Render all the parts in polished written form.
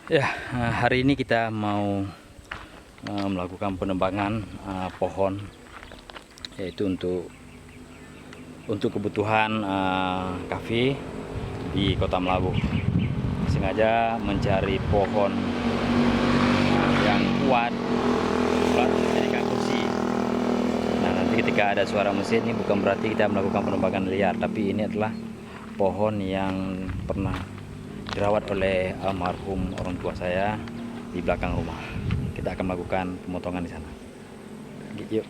Ya, hari ini kita mau melakukan penebangan pohon, yaitu untuk kebutuhan kafe di Kota Melabu. Sengaja mencari pohon yang kuat dijadikan kursi. Nah, nanti ketika ada suara mesin, ini bukan berarti kita melakukan penebangan liar, tapi ini adalah pohon yang pernah dirawat oleh almarhum orang tua saya di belakang rumah. Kita akan melakukan pemotongan di sana. Yuk.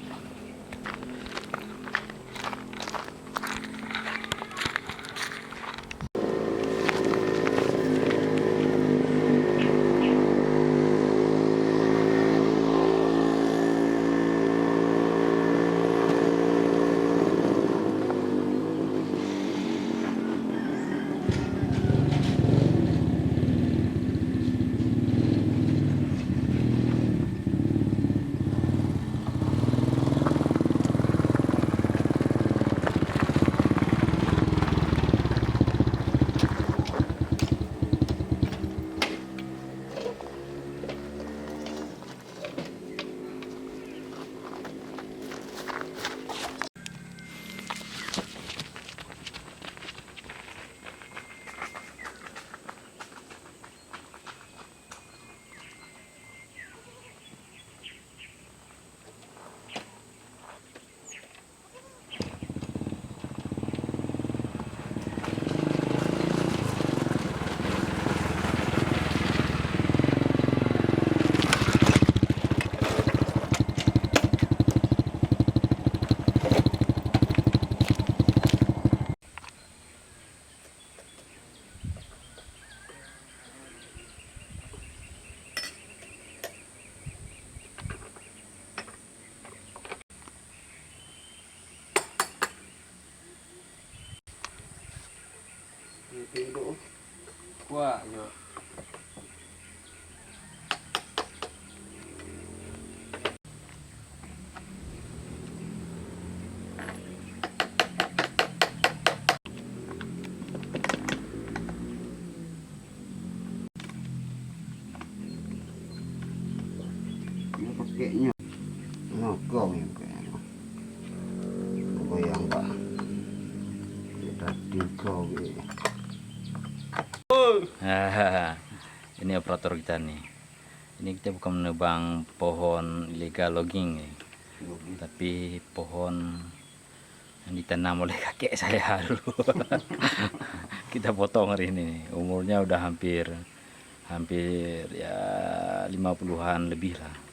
Wah, yo. Ini pakainya nogong ya kayaknya. Goyang pak. Tadi kowe. Ini operator kita nih. Ini kita bukan menebang pohon illegal logging nih, tapi pohon yang ditanam oleh kakek saya dulu. Kita potong hari ini nih. Umurnya udah hampir ya 50-an lebih lah.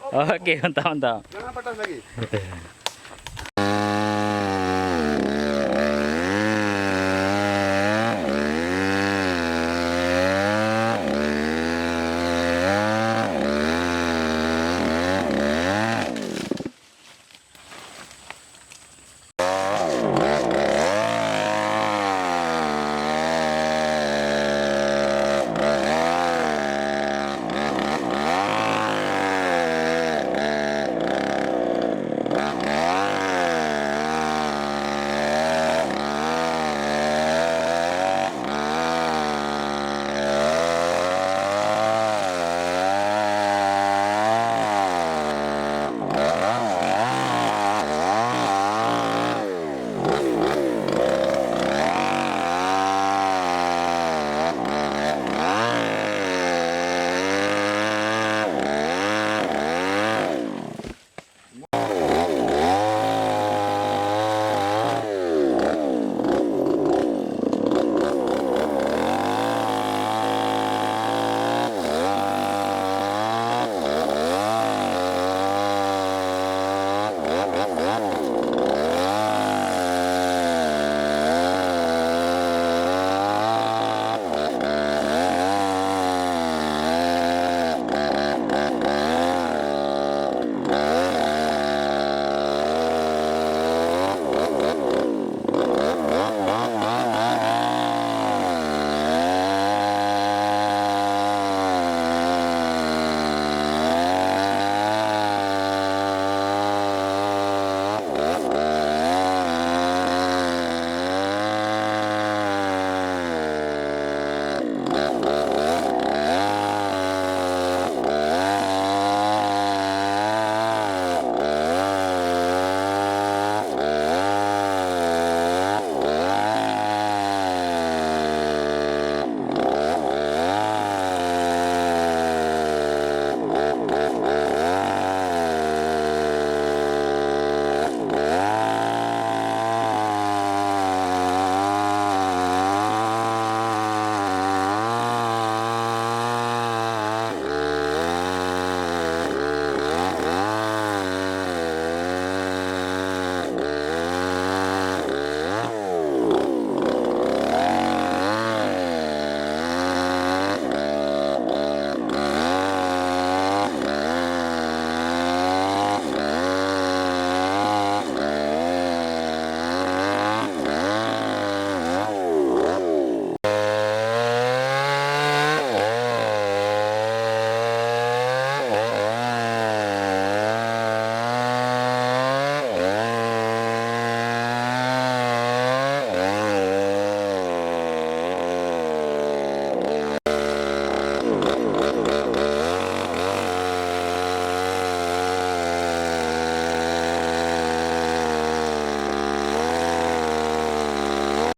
Oke, mantap mantap. Jangan patas lagi.